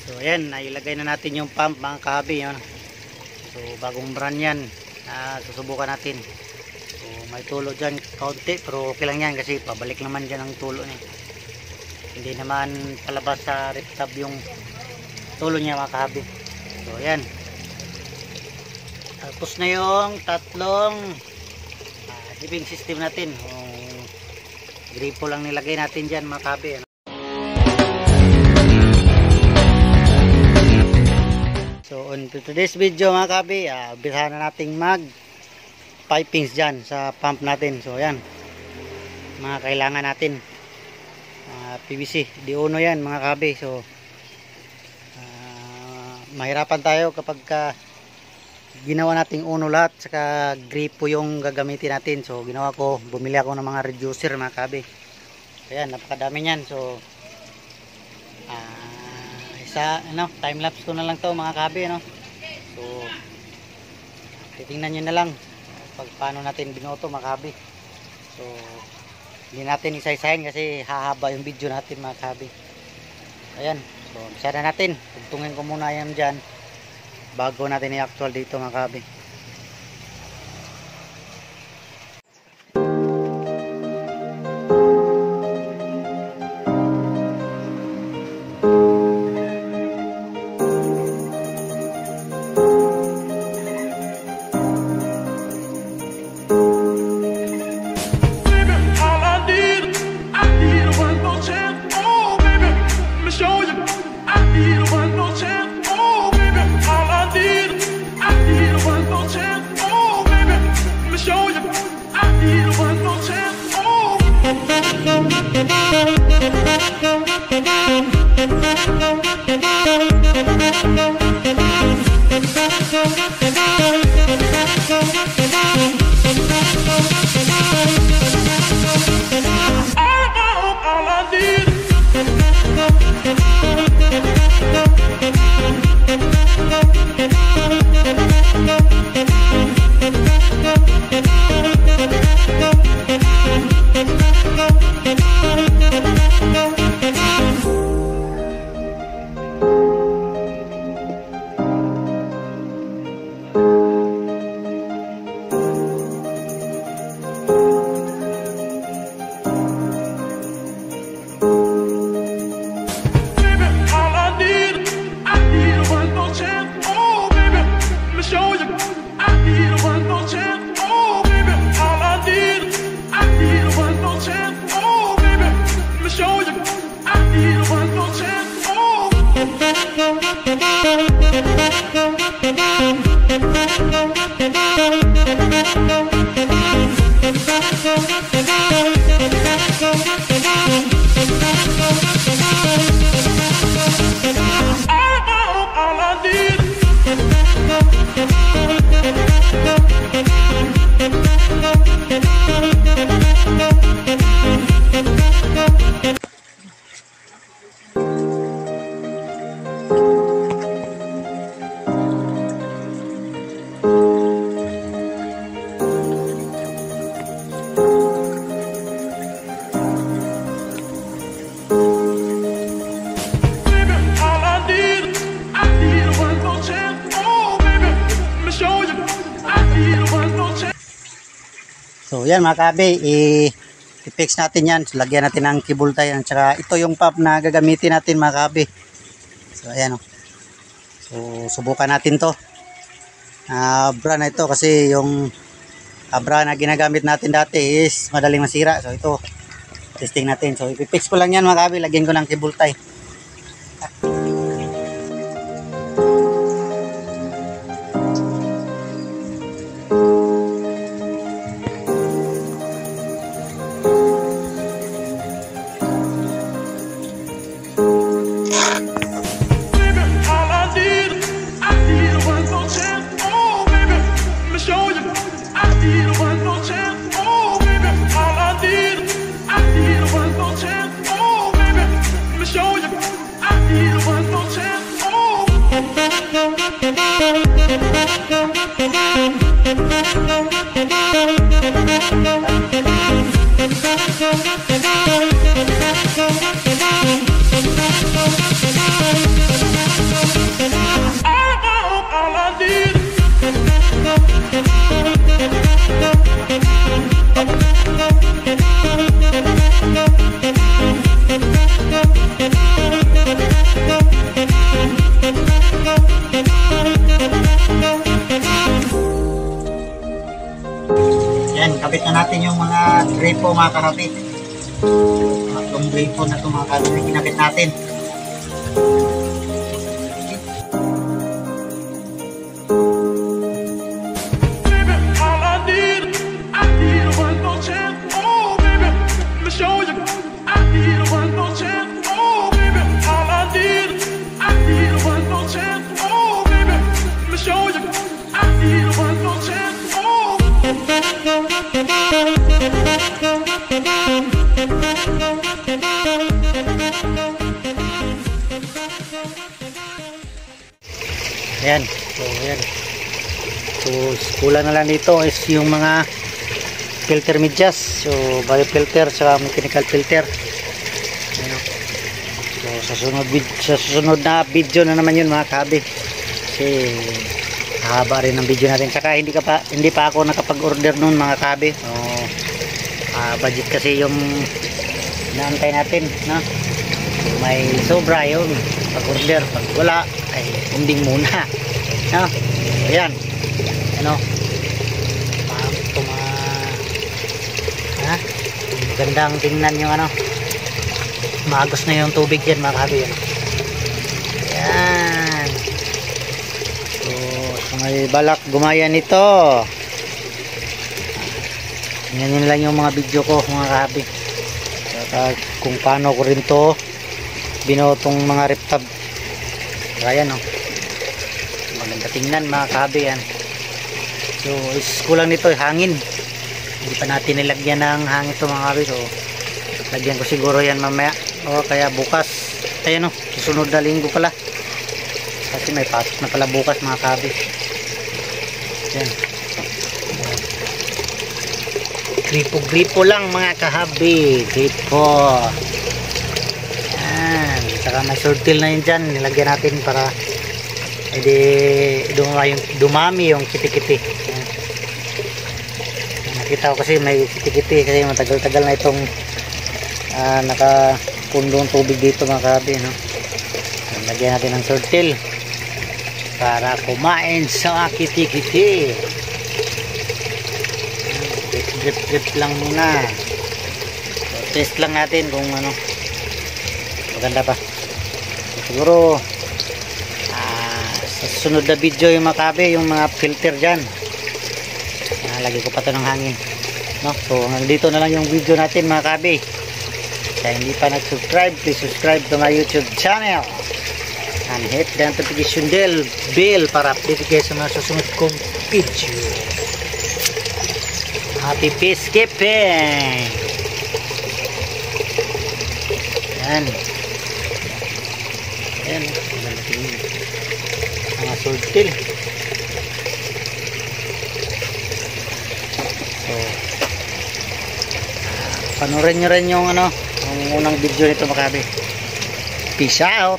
So ayan, nailagay na natin yung pump mga kahabi. Yun. So bagong brand yan. Susubukan natin. So may tulo dyan kaunti, pero okay lang yan kasi pabalik naman dyan ang tulo niya. Hindi naman palabas sa rip tab yung tulo niya mga kahabi. So ayan, tapos na yung tatlong dipping system natin. Gripo lang nilagay natin dyan mga kahabi. So on to today's video mga kahabi, umpisahan na nating mag pipings dyan sa pump natin. So ayan, mga kailangan natin PVC, di-uno yan mga kahabi. So mahirapan tayo kapag ginawa nating uno lahat, saka gripo yung gagamitin natin. So ginawa ko, bumili ako ng mga reducer mga kahabi. Ayan, napakadami niyan. So time lapse ko na lang to mga kahabi, no? So titingnan nyo na lang pag paano natin binoto mga kahabi. So hindi natin isa-isahin kasi hahaba yung video natin mga kahabi. Ayan, so umpisa na natin. Tugtungin ko muna yan dyan bago natin i-actual dito mga kahabi. So yan mga kahabi, i-fix natin yan. So, lagyan natin ng cable tie. At saka ito yung pump na gagamitin natin mga kahabi. So ayan o. So subukan natin to. Brand na ito kasi yung brand na ginagamit natin dati is madaling masira. So ito, testing natin. So i-fix ko lang yan mga kahabi. Lagyan ko ng cable tie. gripo mga kahabi. Itong gripo na ito mga kahabi na kinabit natin. Ayan. So, ayan. So, kulang na lang dito is yung mga filter medyas. So, biofilter sa mechanical filter. Ayan. So, sa susunod na video na naman yun mga kahabi. Kasi, haba rin ang video natin. Saka, hindi pa ako nakapag-order nun mga kahabi. So, budget kasi yung naantay natin. No? So, may sobra yun. Pag-order. Pag wala, ay ending muna. No? Ayan. Ano? Magandang tingnan yung ano. Maagos na yung tubig yan mga kahabi. Ayan. So may balak gumaya nito. Yan lang yung mga video ko mga kahabi. Kung paano ko rin to binotong mga rip tab. Ayan o. Maganda tingnan mga kahabi yan. So is kulang nito hangin. Hindi pa natin nilagyan ng hangin ito mga kahabi. So lagyan ko siguro yan mamaya. O kaya bukas. Ayan o. Susunod na linggo pala. Kasi may pasok na pala bukas mga kahabi. Ayan. Gripo-gripo lang mga kahabi. Gripo. Ayan. Saka may surtil na yun dyan. Nilagyan natin para dumami yung kiti-kiti. Nakita ko kasi may kiti-kiti kasi matagal-tagal na itong nakapundong tubig dito mga kahabi. No? Lagyan natin ng surtil para kumain sa kiti-kiti. Drip lang muna. So, test lang natin kung ano maganda pa. Siguro sa sunod na video yung mga kahabi, yung mga filter dyan lagi ko pa ito ng hangin, no? So nandito na lang yung video natin mga kahabi. Kaya hindi pa nag-subscribe, please subscribe to my YouTube channel and hit the notification bell para update kayo sa mga susunod kong video. Happy peacekeeping. Yan. Yan. Mga surtil. So, panoorin nyo rin yung ano, yung unang video nito mga kahabi. Peace out.